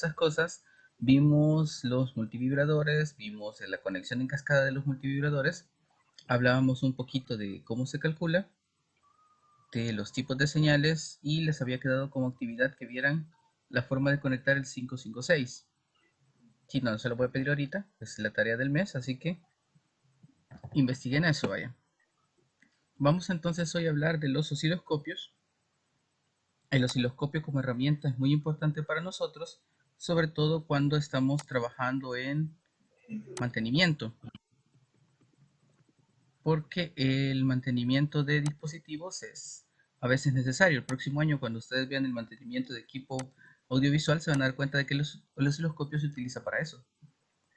esas cosas, vimos los multivibradores, vimos la conexión en cascada de los multivibradores, hablábamos un poquito de cómo se calcula, de los tipos de señales y les había quedado como actividad que vieran la forma de conectar el 556. Si no, se lo voy a pedir ahorita, es la tarea del mes, así que investiguen eso, vaya. Vamos entonces hoy a hablar de los osciloscopios. El osciloscopio como herramienta es muy importante para nosotros, sobre todo cuando estamos trabajando en mantenimiento, porque el mantenimiento de dispositivos es a veces necesario. El próximo año, cuando ustedes vean el mantenimiento de equipo audiovisual, se van a dar cuenta de que el osciloscopio se utiliza para eso,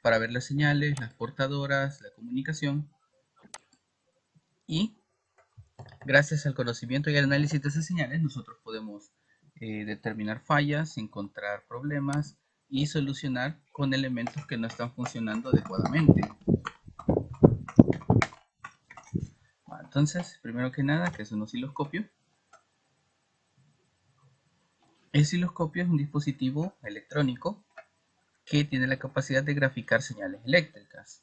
para ver las señales, las portadoras, la comunicación, y gracias al conocimiento y al análisis de esas señales, nosotros podemos determinar fallas, encontrar problemas y solucionar con elementos que no están funcionando adecuadamente. Entonces, primero que nada, ¿qué es un osciloscopio? El osciloscopio es un dispositivo electrónico que tiene la capacidad de graficar señales eléctricas.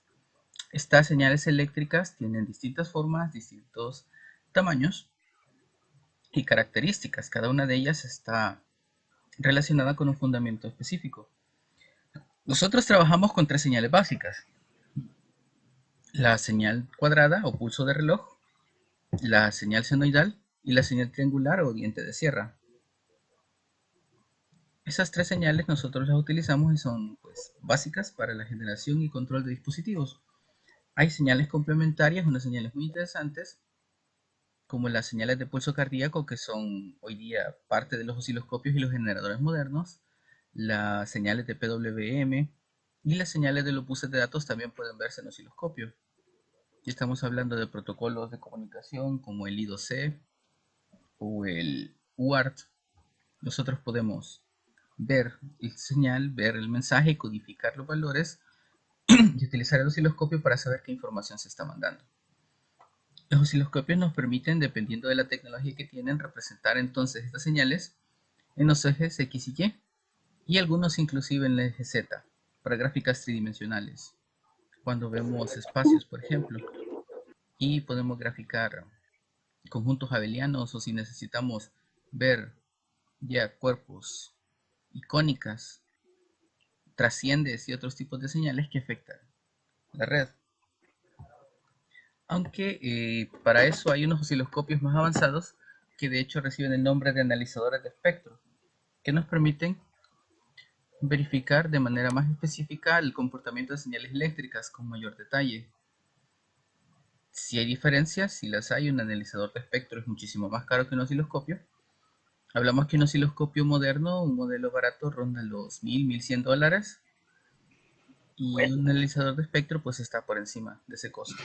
Estas señales eléctricas tienen distintas formas, distintos tamaños y características. Cada una de ellas está relacionada con un fundamento específico. Nosotros trabajamos con tres señales básicas: la señal cuadrada o pulso de reloj, la señal senoidal y la señal triangular o diente de sierra. Esas tres señales nosotros las utilizamos y son pues básicas para la generación y control de dispositivos. Hay señales complementarias, unas señales muy interesantes, como las señales de pulso cardíaco, que son hoy día parte de los osciloscopios y los generadores modernos, las señales de PWM y las señales de los buses de datos también pueden verse en osciloscopio. Y estamos hablando de protocolos de comunicación como el I2C o el UART. Nosotros podemos ver el señal, ver el mensaje, codificar los valores y utilizar el osciloscopio para saber qué información se está mandando. Los osciloscopios nos permiten, dependiendo de la tecnología que tienen, representar entonces estas señales en los ejes X y Y algunos inclusive en el eje Z, para gráficas tridimensionales. Cuando vemos espacios, por ejemplo, y podemos graficar conjuntos abelianos, o si necesitamos ver ya cuerpos icónicas, trasciendes y otros tipos de señales que afectan la red. Aunque para eso hay unos osciloscopios más avanzados que de hecho reciben el nombre de analizadores de espectro, que nos permiten verificar de manera más específica el comportamiento de señales eléctricas con mayor detalle. Si hay diferencias, si las hay, un analizador de espectro es muchísimo más caro que un osciloscopio. Hablamos que un osciloscopio moderno, un modelo barato, ronda los $1,100, y un analizador de espectro pues está por encima de ese costo.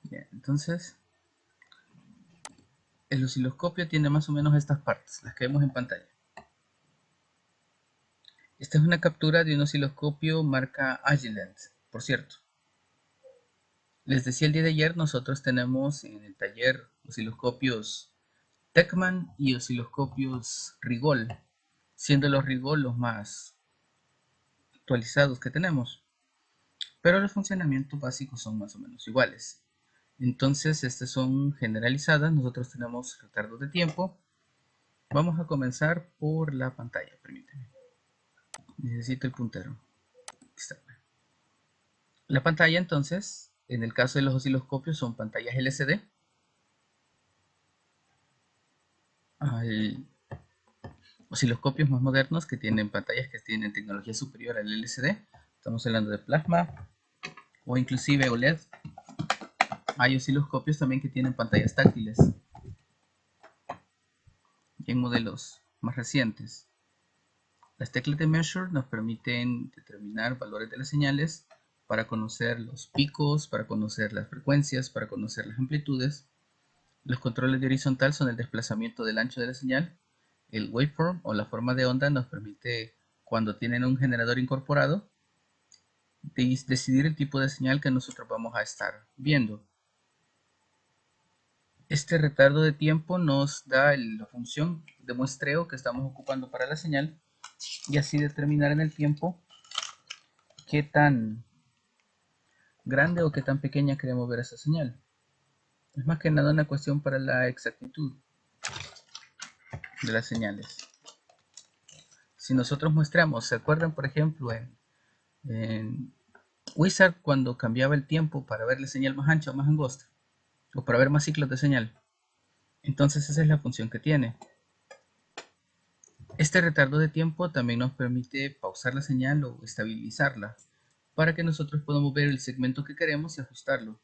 Bien, entonces el osciloscopio tiene más o menos estas partes, las que vemos en pantalla. Esta es una captura de un osciloscopio marca Agilent, por cierto. Les decía el día de ayer, nosotros tenemos en el taller osciloscopios Techman y osciloscopios Rigol, siendo los Rigol los más actualizados que tenemos, pero los funcionamientos básicos son más o menos iguales. Entonces, estas son generalizadas. Nosotros tenemos retardos de tiempo. Vamos a comenzar por la pantalla, permíteme. Necesito el puntero. Aquí está. La pantalla, entonces, en el caso de los osciloscopios, son pantallas LCD. Hay osciloscopios más modernos que tienen pantallas que tienen tecnología superior al LCD. Estamos hablando de plasma o inclusive OLED. Hay osciloscopios también que tienen pantallas táctiles en modelos más recientes. Las teclas de Measure nos permiten determinar valores de las señales para conocer los picos, para conocer las frecuencias, para conocer las amplitudes. Los controles de horizontal son el desplazamiento del ancho de la señal. El waveform o la forma de onda nos permite, cuando tienen un generador incorporado, decidir el tipo de señal que nosotros vamos a estar viendo. Este retardo de tiempo nos da la función de muestreo que estamos ocupando para la señal y así determinar en el tiempo qué tan grande o qué tan pequeña queremos ver esa señal. Es más que nada una cuestión para la exactitud de las señales. Si nosotros muestramos, ¿se acuerdan por ejemplo en Wizard cuando cambiaba el tiempo para ver la señal más ancha o más angosta? O para ver más ciclos de señal. Entonces esa es la función que tiene. Este retardo de tiempo también nos permite pausar la señal o estabilizarla para que nosotros podamos ver el segmento que queremos y ajustarlo.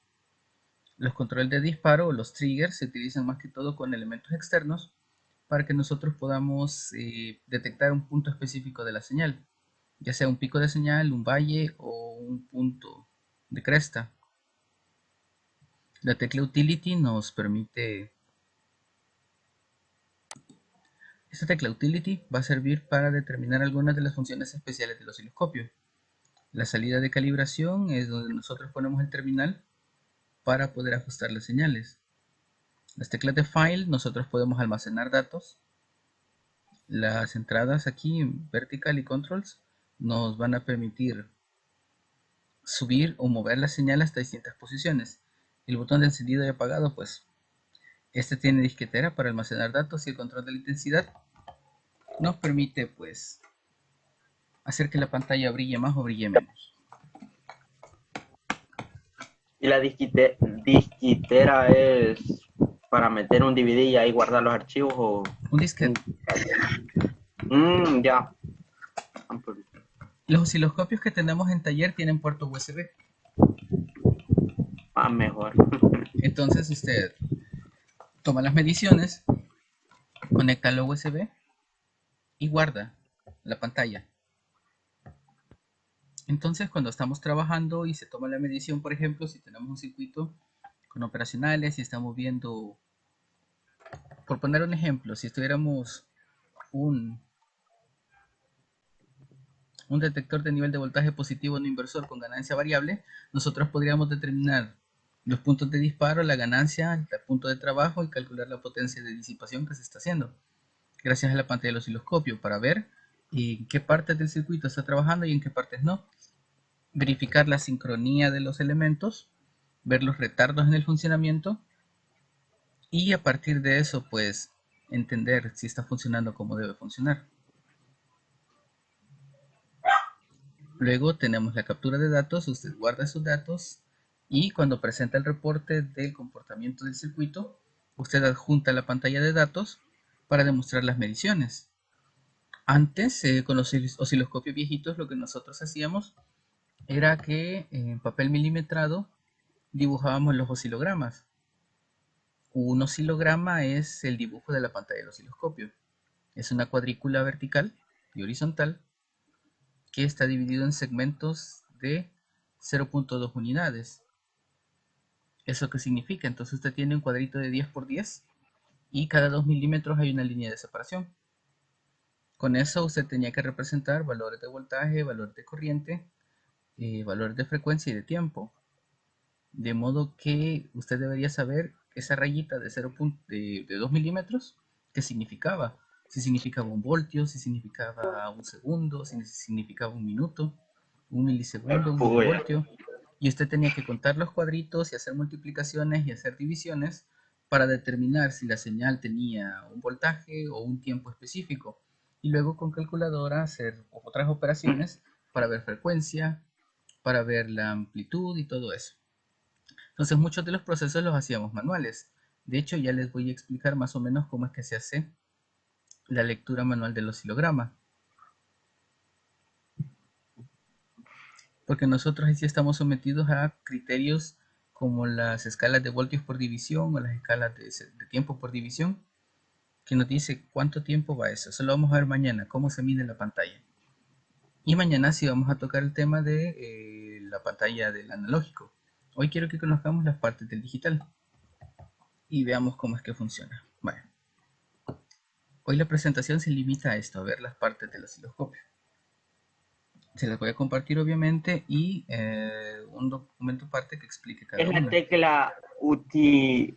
Los controles de disparo o los triggers se utilizan más que todo con elementos externos para que nosotros podamos detectar un punto específico de la señal, ya sea un pico de señal, un valle o un punto de cresta. La tecla Utility nos permite... Esta tecla Utility va a servir para determinar algunas de las funciones especiales del osciloscopio. La salida de calibración es donde nosotros ponemos el terminal para poder ajustar las señales. Las teclas de File nosotros podemos almacenar datos. Las entradas aquí en Vertical y Controls nos van a permitir subir o mover la señal hasta distintas posiciones. El botón de encendido y apagado, pues este tiene disquetera para almacenar datos y el control de la intensidad nos permite pues hacer que la pantalla brille más o brille menos. Y la disquitera es para meter un DVD y ahí guardar los archivos o... Un disquete. Ya. Los osciloscopios que tenemos en taller tienen puerto USB. Mejor. Entonces usted toma las mediciones, conecta al USB y guarda la pantalla. Entonces cuando estamos trabajando y se toma la medición, por ejemplo, si tenemos un circuito con operacionales y estamos viendo, por poner un ejemplo, si estuviéramos un detector de nivel de voltaje positivo no inversor con ganancia variable, nosotros podríamos determinar los puntos de disparo, la ganancia, el punto de trabajo y calcular la potencia de disipación que se está haciendo gracias a la pantalla del osciloscopio para ver en qué partes del circuito está trabajando y en qué partes no. Verificar la sincronía de los elementos, ver los retardos en el funcionamiento y a partir de eso pues entender si está funcionando como debe funcionar. Luego tenemos la captura de datos, usted guarda sus datos y cuando presenta el reporte del comportamiento del circuito, usted adjunta la pantalla de datos para demostrar las mediciones. Antes, con los osciloscopios viejitos, lo que nosotros hacíamos era que en papel milimetrado dibujábamos los oscilogramas. Un oscilograma es el dibujo de la pantalla del osciloscopio. Es una cuadrícula vertical y horizontal que está dividido en segmentos de 0.2 unidades. ¿Eso qué significa? Entonces usted tiene un cuadrito de 10 por 10 y cada 2 milímetros hay una línea de separación. Con eso usted tenía que representar valores de voltaje, valores de corriente, valores de frecuencia y de tiempo. De modo que usted debería saber esa rayita de, 2 milímetros, qué significaba. Si significaba un voltio, si significaba un segundo, si significaba un minuto, un milisegundo, un milivoltio. Y usted tenía que contar los cuadritos y hacer multiplicaciones y hacer divisiones para determinar si la señal tenía un voltaje o un tiempo específico. Y luego con calculadora hacer otras operaciones para ver frecuencia, para ver la amplitud y todo eso. Entonces muchos de los procesos los hacíamos manuales. De hecho, ya les voy a explicar más o menos cómo es que se hace la lectura manual del oscilograma. Porque nosotros ahí sí estamos sometidos a criterios como las escalas de voltios por división o las escalas de tiempo por división, que nos dice cuánto tiempo va eso. Eso lo vamos a ver mañana, cómo se mide la pantalla. Y mañana sí vamos a tocar el tema de la pantalla del analógico. Hoy quiero que conozcamos las partes del digital y veamos cómo es que funciona. Bueno, hoy la presentación se limita a esto, a ver las partes del osciloscopio. Se las voy a compartir obviamente y un documento aparte que explique cada Es la una. tecla utility.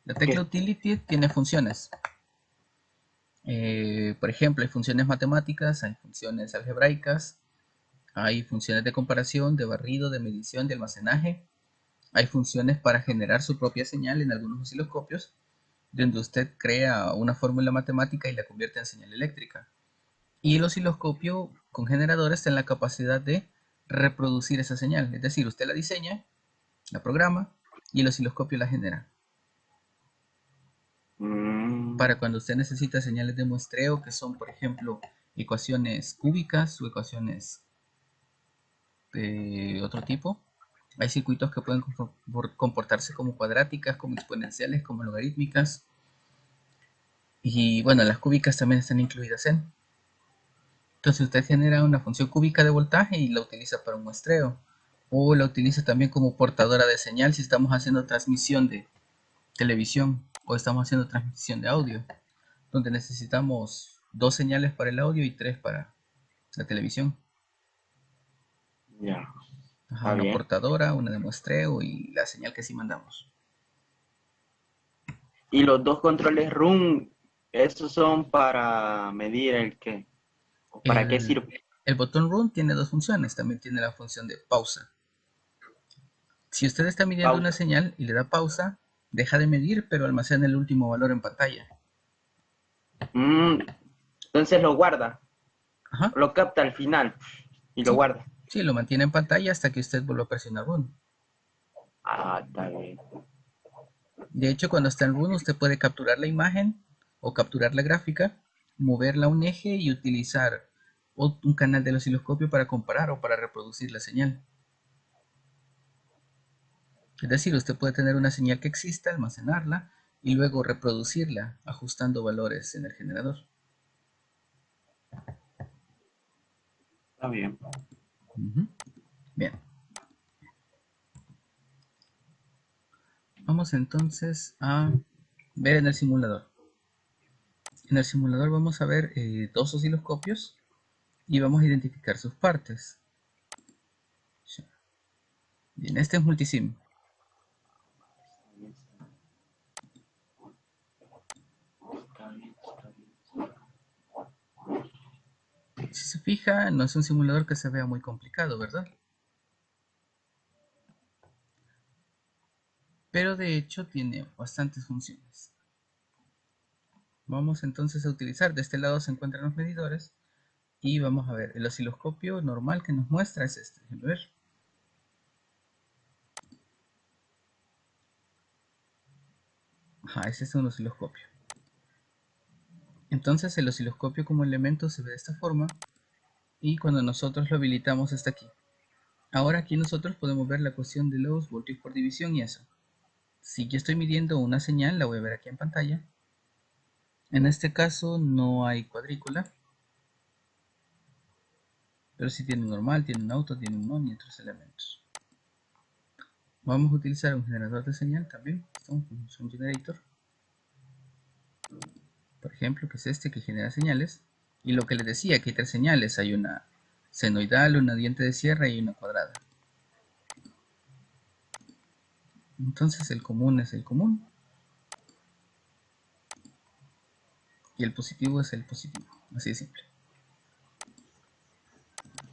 La tecla Utility tiene funciones. Por ejemplo, hay funciones matemáticas, hay funciones algebraicas, hay funciones de comparación, de barrido, de medición, de almacenaje. Hay funciones para generar su propia señal en algunos osciloscopios, donde usted crea una fórmula matemática y la convierte en señal eléctrica. Y el osciloscopio con generadores tiene la capacidad de reproducir esa señal. Es decir, usted la diseña, la programa y el osciloscopio la genera. Para cuando usted necesita señales de muestreo, que son, por ejemplo, ecuaciones cúbicas o ecuaciones de otro tipo, hay circuitos que pueden comportarse como cuadráticas, como exponenciales, como logarítmicas. Y bueno, las cúbicas también están incluidas en. Entonces usted genera una función cúbica de voltaje y la utiliza para un muestreo. O la utiliza también como portadora de señal si estamos haciendo transmisión de televisión o estamos haciendo transmisión de audio, donde necesitamos dos señales para el audio y tres para la televisión. Ya, Ajá, está una bien. portadora, una de muestreo y la señal que sí mandamos. Y los dos controles RUN, esos son para medir el qué. ¿O para qué El, sirve? el botón Run tiene dos funciones, también tiene la función de pausa. Si usted está midiendo una Pausa. señal y le da pausa, deja de medir pero almacena el último valor en pantalla. Mm, entonces lo guarda, Ajá, lo capta al final y lo sí, guarda. sí, lo mantiene en pantalla hasta que usted vuelva a presionar Run. Ah, está bien. De hecho, cuando está en Run, usted puede capturar la imagen o capturar la gráfica, moverla a un eje y utilizar un canal del osciloscopio para comparar o para reproducir la señal. Es decir, usted puede tener una señal que exista, almacenarla y luego reproducirla ajustando valores en el generador. Está bien. Ujú. Bien, vamos entonces a ver en el simulador. En el simulador vamos a ver dos osciloscopios y vamos a identificar sus partes. Bien, este es multisim. Si se fija, no es un simulador que se vea muy complicado, ¿verdad? Pero de hecho tiene bastantes funciones. Vamos entonces a utilizar, de este lado se encuentran los medidores y vamos a ver, el osciloscopio normal que nos muestra es este. Déjenme ver. Ajá, ese es un osciloscopio. Entonces el osciloscopio como elemento se ve de esta forma y cuando nosotros lo habilitamos hasta aquí. Ahora aquí nosotros podemos ver la cuestión de los voltios por división y eso. Si yo estoy midiendo una señal, la voy a ver aquí en pantalla. En este caso no hay cuadrícula, pero sí tiene un normal, tiene un auto, tiene un non y otros elementos. Vamos a utilizar un generador de señal también, un function generator, por ejemplo, que es este que genera señales. Y lo que les decía, que hay tres señales, hay una senoidal, una diente de sierra y una cuadrada. Entonces el común es el común y el positivo es el positivo, así de simple.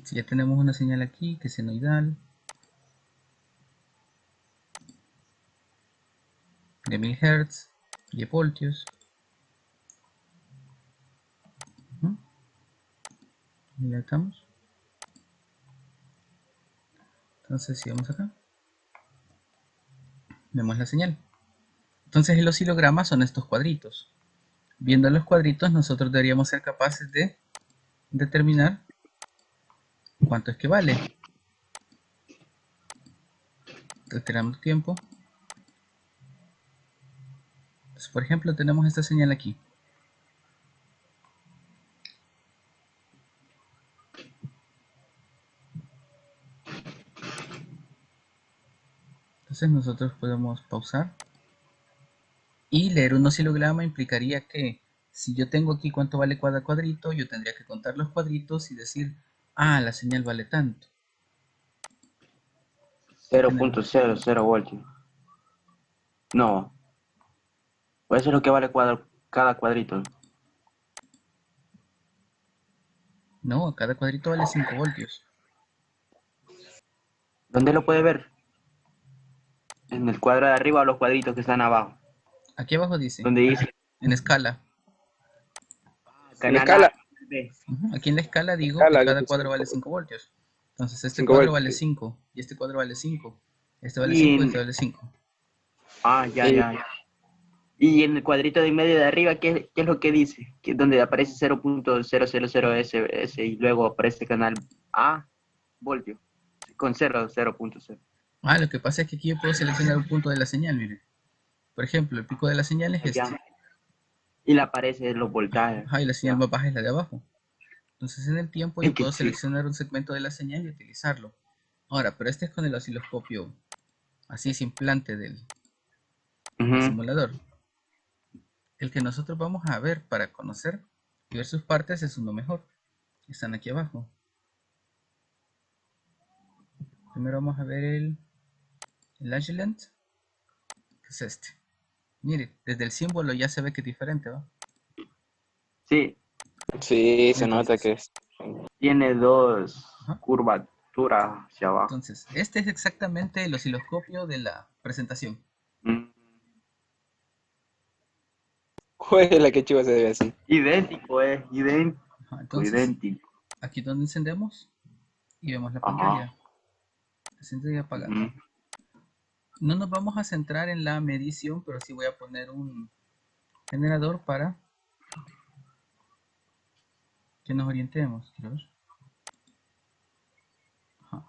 Si ya tenemos una señal aquí que es senoidal, de 1000 Hz, 10 voltios. Ya estamos. Entonces si vamos acá, vemos la señal. Entonces el oscilograma son estos cuadritos. Viendo los cuadritos nosotros deberíamos ser capaces de determinar cuánto es que vale. Retiramos tiempo. Entonces, por ejemplo, tenemos esta señal aquí. Entonces nosotros podemos pausar. Y leer un oscilograma implicaría que si yo tengo aquí cuánto vale cada cuadrito, yo tendría que contar los cuadritos y decir, ah, la señal vale tanto. Cero Tenemos, punto cero cero voltios. No, pues eso es lo que vale cada cuadrito. No, cada cuadrito vale 5 voltios. ¿Dónde lo puede ver? En el cuadro de arriba o los cuadritos que están abajo. Aquí abajo dice, Donde dice en escala. En canal A, escala, B. Ujú, aquí en la escala digo que escala cada dice cuadro 5 vale 5 voltios. Entonces este 5 cuadro vale voltios. 5 y este cuadro vale 5. Este vale Y 5 y en, este vale 5. ya, Y ya. Y en el cuadrito de en medio de arriba, ¿qué es lo que dice? Que donde aparece 0.000 y luego aparece canal A, voltio, con 0.0. Ah, lo que pasa es que aquí yo puedo seleccionar un punto de la señal, mire. Por ejemplo, el pico de la señal es este. Ya. Y le aparecen los voltajes. Ajá, y la señal Ya. más baja es la de abajo. Entonces en el tiempo Es yo que puedo sí. seleccionar un segmento de la señal y utilizarlo. Ahora, pero este es con el osciloscopio así sin implante del Ujú. simulador. El que nosotros vamos a ver para conocer y ver sus partes es uno mejor. Están aquí abajo. Primero vamos a ver el Agilent, que es este. Mire, desde el símbolo ya se ve que es diferente, ¿va? Sí, sí, se nota Entonces, que es. tiene dos ajá. curvaturas hacia abajo. Entonces, este es exactamente el osciloscopio de la presentación. Mm. Juega, que chiva se debe así. Idéntico, es idéntico, Ajá, entonces, idéntico. aquí donde encendemos y vemos la Ajá. pantalla, encendida y apagada. Ujú. No nos vamos a centrar en la medición, pero sí voy a poner un generador para que nos orientemos. Quiero ver. Ajá.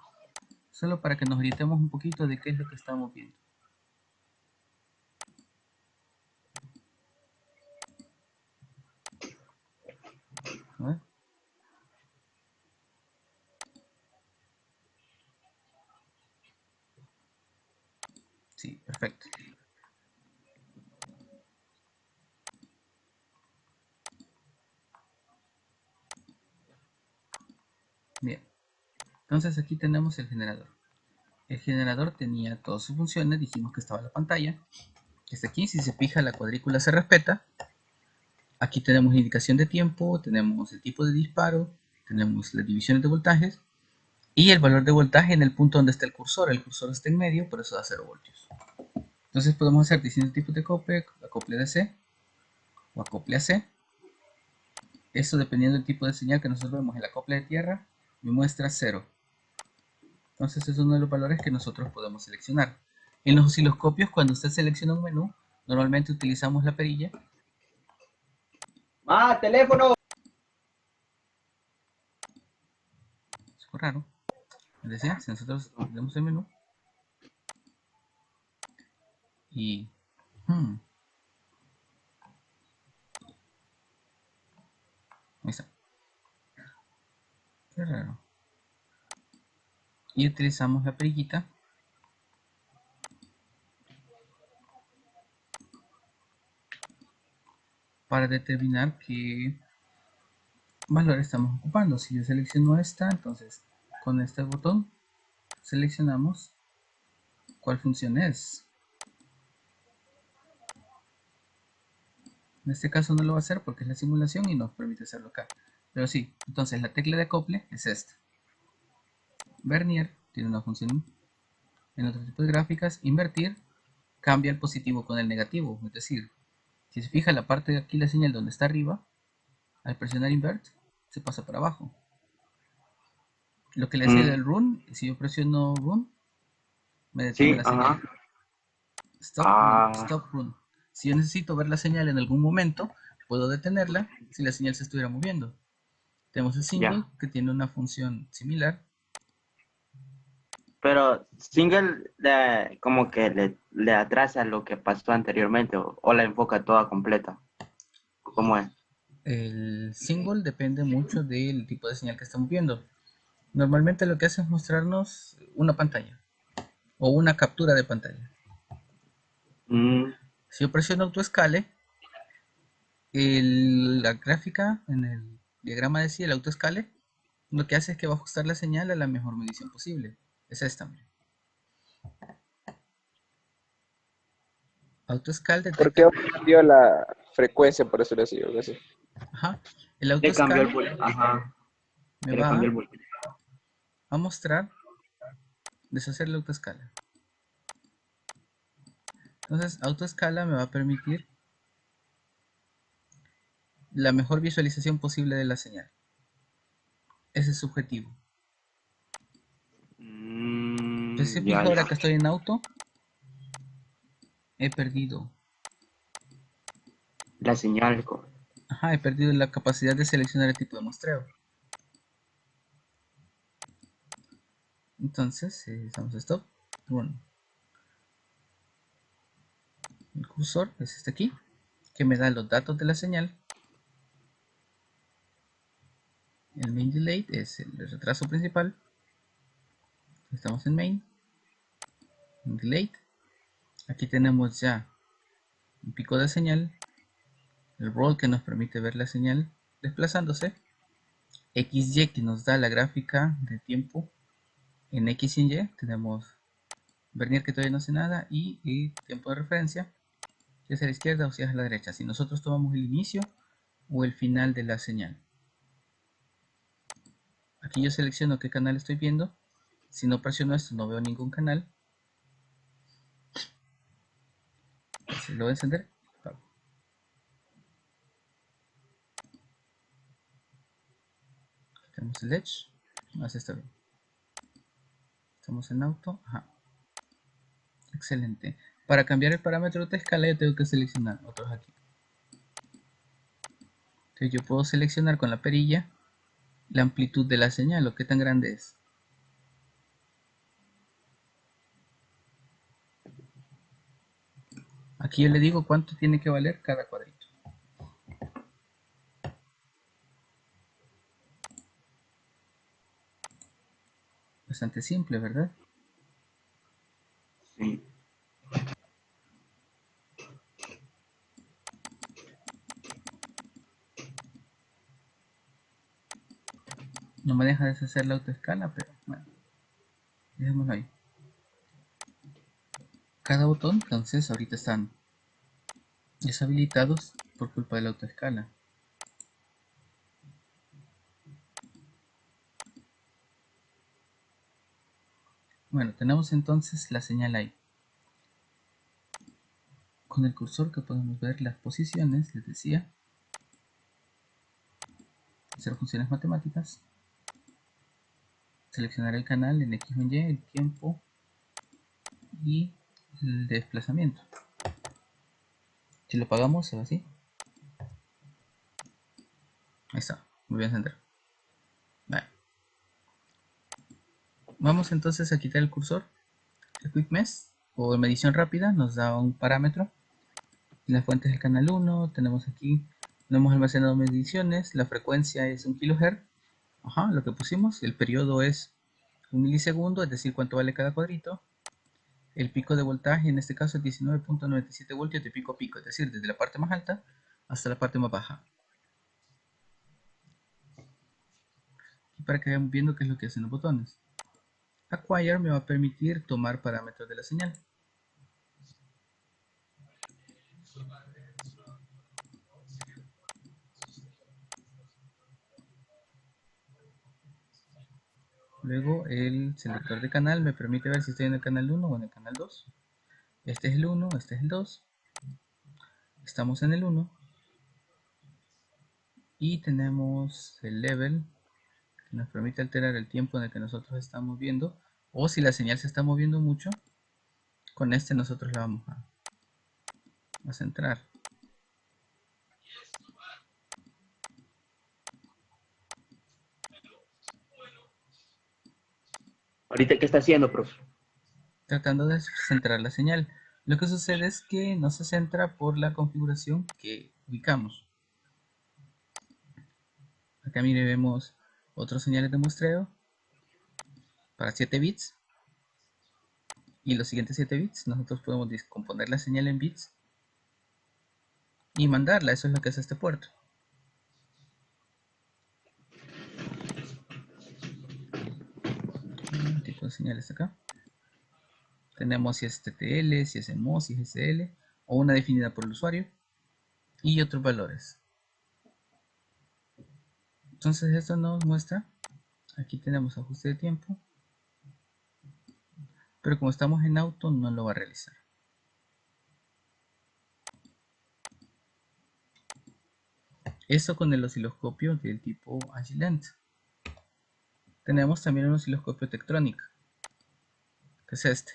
Solo para que nos orientemos un poquito de qué es lo que estamos viendo. A ver. Sí, perfecto. Bien. Entonces aquí tenemos el generador. El generador tenía todas sus funciones. Dijimos que estaba en la pantalla. Está aquí. Si se fija, la cuadrícula se respeta. Aquí tenemos indicación de tiempo. Tenemos el tipo de disparo. Tenemos las divisiones de voltajes. Y el valor de voltaje en el punto donde está el cursor. El cursor está en medio, por eso da 0 voltios. Entonces podemos hacer distintos tipos de acople DC o acople AC. Eso dependiendo del tipo de señal que nosotros vemos. El acople de tierra me muestra 0. Entonces es uno de los valores que nosotros podemos seleccionar. En los osciloscopios, cuando usted selecciona un menú, normalmente utilizamos la perilla. ¡Ah, teléfono! Es muy raro. Es decir, si nosotros damos el menú y... ahí está. Qué raro. Y utilizamos la perillita para determinar qué valor estamos ocupando. Si yo selecciono esta, entonces con este botón seleccionamos cuál función es. En este caso no lo va a hacer porque es la simulación y nos permite hacerlo acá. Pero sí, entonces la tecla de acople es esta. Vernier tiene una función en otro tipo de gráficas. Invertir cambia el positivo con el negativo. Es decir, si se fija la parte de aquí, la señal donde está arriba, al presionar invert, se pasa para abajo. Lo que le decía Mm. del run, si yo presiono run, me detiene Sí, la señal. ajá. Stop run, Ah, stop run. Si yo necesito ver la señal en algún momento, puedo detenerla si la señal se estuviera moviendo. Tenemos el single ya. que tiene una función similar. Pero single como que le atrasa lo que pasó anteriormente o la enfoca toda completa. ¿Cómo es? El single depende mucho del tipo de señal que estamos viendo. Normalmente lo que hace es mostrarnos una pantalla o una captura de pantalla. Mm, Si yo presiono autoescale, la gráfica en el diagrama de sí, el autoescale, lo que hace es que va a ajustar la señal a la mejor medición posible. Es esta. Autoescale ¿Por detecta. qué cambió la frecuencia, por decirlo así? O algo así? Ajá. El le cambió el autoescale Ajá. me Que le va cambió el voltaje. a mostrar deshacer la autoescala. Entonces, autoescala me va a permitir la mejor visualización posible de la señal. Ese es su objetivo. Entonces, si fijo, Ya, ahora ya. que estoy en auto, he perdido. La señal. He perdido la capacidad de seleccionar el tipo de muestreo. Entonces, damos stop. Bueno, el cursor es este aquí, que me da los datos de la señal. El main delay es el retraso principal. Estamos en main. Delay. Aquí tenemos ya un pico de señal. El roll que nos permite ver la señal desplazándose. XY que nos da la gráfica de tiempo en X y en Y. Tenemos Vernier que todavía no hace nada y tiempo de referencia, si es a la izquierda o si es a la derecha. Si nosotros tomamos el inicio o el final de la señal. Aquí yo selecciono qué canal estoy viendo. Si no presiono esto no veo ningún canal. Entonces lo voy a encender. Tenemos el edge. Así está bien. Estamos en auto. Excelente. Para cambiar el parámetro de escala yo tengo que seleccionar otros aquí. Entonces yo puedo seleccionar con la perilla la amplitud de la señal o qué tan grande es. Aquí yo le digo cuánto tiene que valer cada cuadrito. Bastante simple, ¿verdad? Sí. No me deja deshacer la autoescala, pero bueno, dejémoslo ahí. Cada botón, entonces, ahorita están deshabilitados por culpa de la autoescala. Bueno, tenemos entonces la señal ahí. Con el cursor que podemos ver las posiciones, les decía, hacer funciones matemáticas, seleccionar el canal en X o en Y, el tiempo y el desplazamiento. Si lo apagamos, se va así. Ahí está, me voy a encender. Vale. Vamos entonces a quitar el cursor. El Quick Mesh o medición rápida nos da un parámetro. La fuente es el canal 1. Tenemos aquí, no hemos almacenado mediciones. La frecuencia es 1 kHz. Lo que pusimos. El periodo es 1 milisegundo, es decir, cuánto vale cada cuadrito. El pico de voltaje en este caso es 19.97 voltios de pico a pico, es decir, desde la parte más alta hasta la parte más baja. Y para que vayan viendo qué es lo que hacen los botones. Acquire me va a permitir tomar parámetros de la señal. Luego el selector de canal me permite ver si estoy en el canal 1 o en el canal 2. Este es el 1, este es el 2. Estamos en el 1. Y tenemos el level que nos permite alterar el tiempo en el que nosotros estamos viendo. O si la señal se está moviendo mucho, con este nosotros la vamos a centrar. ¿Ahorita qué está haciendo, profe? Tratando de centrar la señal. Lo que sucede es que no se centra por la configuración que ubicamos. Acá mire, vemos otros señales de muestreo para 7 bits. Y los siguientes 7 bits nosotros podemos descomponer la señal en bits y mandarla. Eso es lo que hace este puerto. Tipo de señales acá. Tenemos si es TTL, si es MO, si es SL, o una definida por el usuario, y otros valores. Entonces esto nos muestra Aquí tenemos ajuste de tiempo. Pero como estamos en auto, no lo va a realizar. Eso con el osciloscopio del tipo Agilent. Tenemos también un osciloscopio Tektronix, que es este.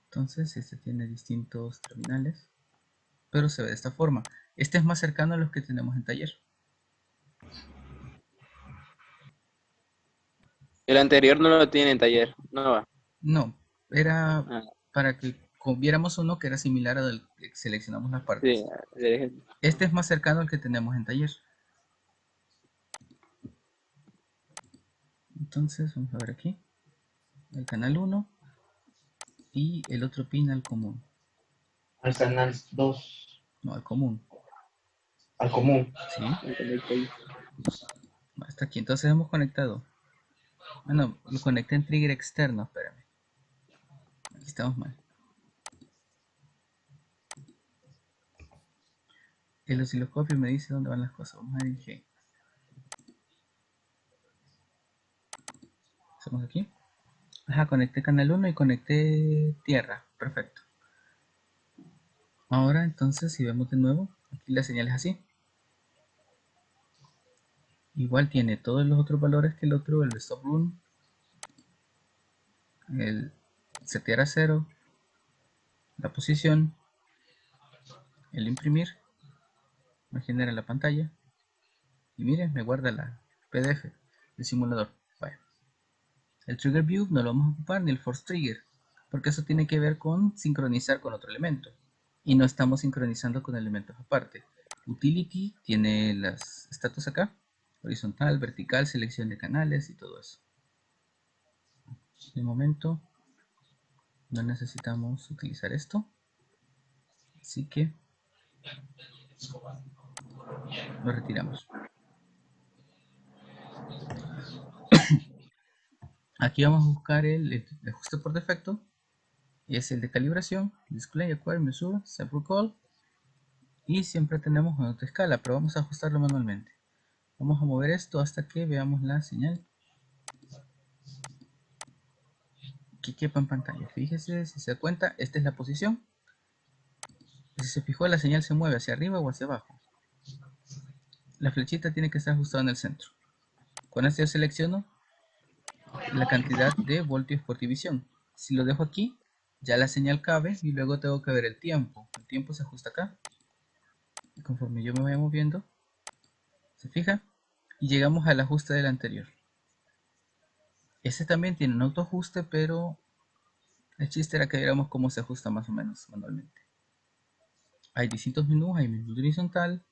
Entonces, este tiene distintos terminales, pero se ve de esta forma. Este es más cercano a los que tenemos en taller. El anterior no lo tiene en taller. No va. No, era Ah, para que viéramos uno que era similar al que seleccionamos las sí, partes. Este es más cercano al que tenemos en taller. Entonces, vamos a ver aquí. El canal 1 y el otro pin al común. Al canal 2, No, al común. al común. ¿Sí? Hasta aquí. Entonces hemos conectado. Ah, no, lo conecté en trigger externo. Espérame. Aquí estamos mal. El osciloscopio me dice dónde van las cosas. Vamos a ver en G. Hacemos aquí. Ajá, conecté canal 1 y conecté tierra. Perfecto. Ahora entonces si vemos de nuevo, aquí la señal es así. Igual tiene todos los otros valores que el otro, el stop run, el setear a 0, la posición, el imprimir, me genera la pantalla y miren, me guarda la PDF del simulador. Vaya. El trigger view no lo vamos a ocupar ni el force trigger, porque eso tiene que ver con sincronizar con otro elemento y no estamos sincronizando con elementos aparte. Utility tiene las status acá, horizontal, vertical, selección de canales y todo eso. De momento no necesitamos utilizar esto, así que lo retiramos. Aquí vamos a buscar el ajuste por defecto, y es el de calibración, display, acquire, measure, set recall, y siempre tenemos una escala, pero vamos a ajustarlo manualmente. Vamos a mover esto hasta que veamos la señal que quepa en pantalla. Fíjese, si se da cuenta, esta es la posición. Si se fijó, la señal se mueve hacia arriba o hacia abajo. La flechita tiene que estar ajustada en el centro. Con esto yo selecciono la cantidad de voltios por división. Si lo dejo aquí, ya la señal cabe y luego tengo que ver el tiempo. El tiempo se ajusta acá. Y conforme yo me vaya moviendo, se fija, y llegamos al ajuste del anterior. Este también tiene un autoajuste, pero el chiste era que viéramos cómo se ajusta más o menos manualmente. Hay distintos menús, hay menú horizontal.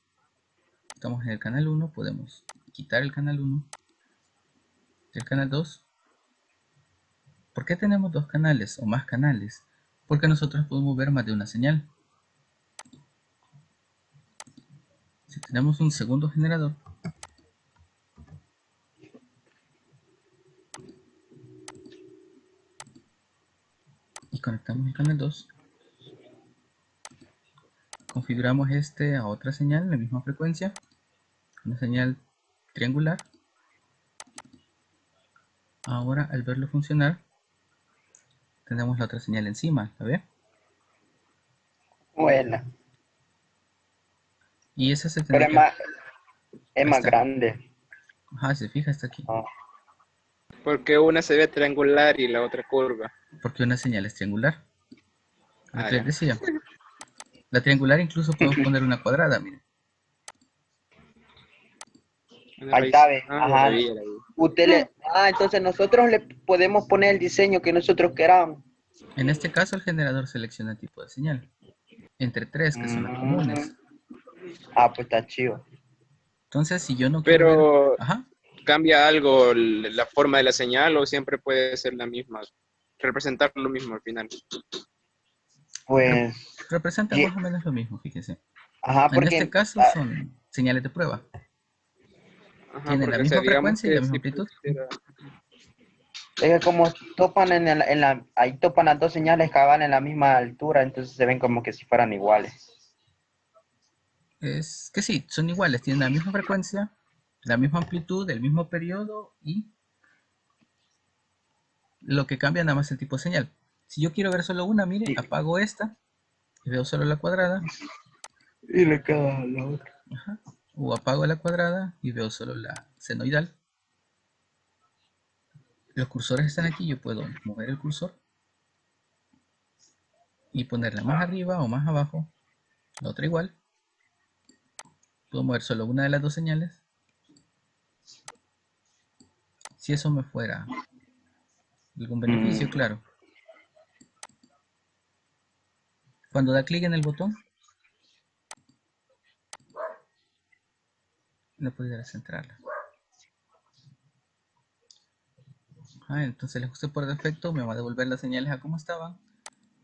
Estamos en el canal 1, podemos quitar el canal 1 y el canal 2. ¿Por qué tenemos dos canales o más canales? Porque nosotros podemos ver más de una señal. Si tenemos un segundo generador, y conectamos el canal 2, configuramos este a otra señal, la misma frecuencia, una señal triangular. Ahora al verlo funcionar, tenemos la otra señal encima, ¿la ve? Buena, Y esa se pero tendrá que... es Ahí más está. grande. Ajá, se fija, está aquí. Ah, porque una se ve triangular y la otra curva. Porque una señal es triangular. Lo Ah, que les ya. decía. La triangular incluso podemos poner una cuadrada, miren. Una ahí raíz. está, ve. Ah, ya la Ajá. vi, ya la vi. Entonces nosotros le podemos poner el diseño que nosotros queramos. En este caso el generador selecciona el tipo de señal. Entre tres, que son las Mm. comunes. Pues está chido. Entonces, si yo no quiero ver... Pero, Ajá. ¿cambia algo la forma de la señal o siempre puede ser la misma? Representar lo mismo al final. Pues, Representa sí, más o menos lo mismo, fíjese. ajá, En este porque, caso son señales de prueba. Ajá, Tienen la porque o sea, misma digamos frecuencia y la que misma si amplitud. pusiera, Es que como topan ahí topan las dos señales cabal en la misma altura, entonces se ven como que si fueran iguales. Es que sí, son iguales, tienen la misma frecuencia, la misma amplitud, el mismo periodo y lo que cambia nada más el tipo de señal. Si yo quiero ver solo una, mire, Y, apago esta y veo solo la cuadrada. y le queda la otra. Ajá. O apago la cuadrada y veo solo la senoidal. Los cursores están aquí, yo puedo mover el cursor y ponerla más arriba o más abajo, la otra igual. Puedo mover solo una de las dos señales. Si eso me fuera algún beneficio, Mm, claro. Cuando da clic en el botón, no puedo centrarla. Entonces el ajuste por defecto me va a devolver las señales a como estaban.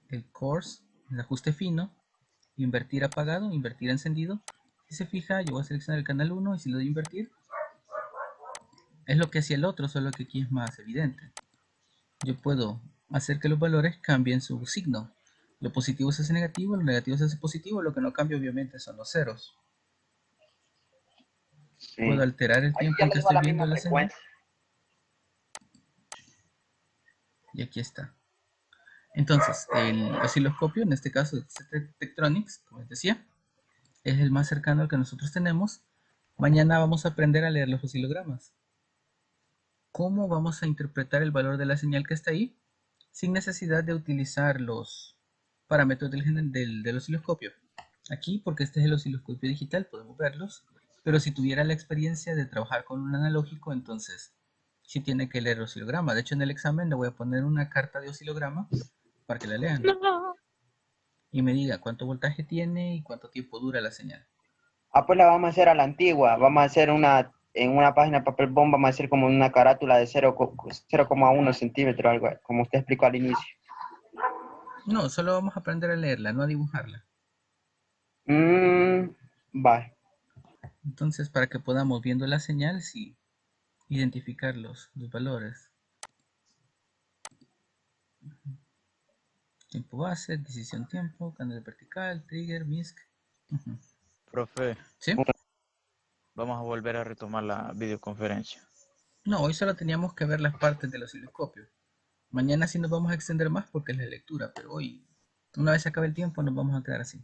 El coarse, el ajuste fino, invertir apagado, invertir encendido. Si se fija, yo voy a seleccionar el canal 1 y si lo doy a invertir, es lo que hacía el otro, solo que aquí es más evidente. Yo puedo hacer que los valores cambien su signo. Lo positivo se hace negativo, lo negativo se hace positivo, lo que no cambia obviamente son los ceros. Puedo sí. alterar el Ahí tiempo ya en le que digo estoy la viendo misma la señal frecuencia. y aquí está. Entonces, el osciloscopio, en este caso Tektronix, como les decía, es el más cercano al que nosotros tenemos. Mañana vamos a aprender a leer los oscilogramas. ¿Cómo vamos a interpretar el valor de la señal que está ahí sin necesidad de utilizar los parámetros del osciloscopio? Aquí, porque este es el osciloscopio digital, podemos verlos, pero si tuviera la experiencia de trabajar con un analógico, entonces sí tiene que leer el oscilograma. De hecho, en el examen le voy a poner una carta de oscilograma para que la lean y me diga cuánto voltaje tiene y cuánto tiempo dura la señal. Ah, pues la vamos a hacer a la antigua. Vamos a hacer en una página de papel bond, vamos a hacer como una carátula de 0,1 centímetros, algo, como usted explicó al inicio. No, solo vamos a aprender a leerla, no a dibujarla. Va. Entonces, para que podamos, viendo la señal, sí, identificar los valores. Tiempo base, decisión tiempo, canal vertical, trigger, MISC. Ujú. Profe, ¿Sí? vamos a volver a retomar la videoconferencia. No, hoy solo teníamos que ver las partes del osciloscopio. Mañana sí nos vamos a extender más porque es la lectura, pero hoy, una vez se acabe el tiempo, nos vamos a quedar así.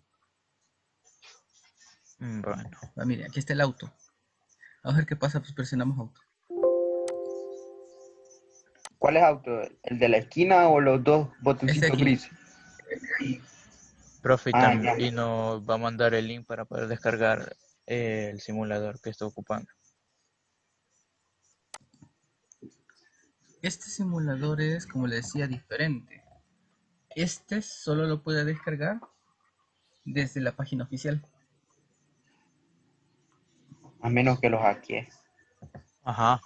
Bueno, Mire, aquí está el auto. Vamos a ver qué pasa, pues presionamos auto. ¿Cuál es auto? ¿El de la esquina o los dos Este de botoncitos aquí. grises? profe, Ah, ya. y nos va a mandar el link para poder descargar el simulador que está ocupando. Este simulador es, como le decía, diferente. Este solo lo puede descargar desde la página oficial. A menos que los hackee. Ajá.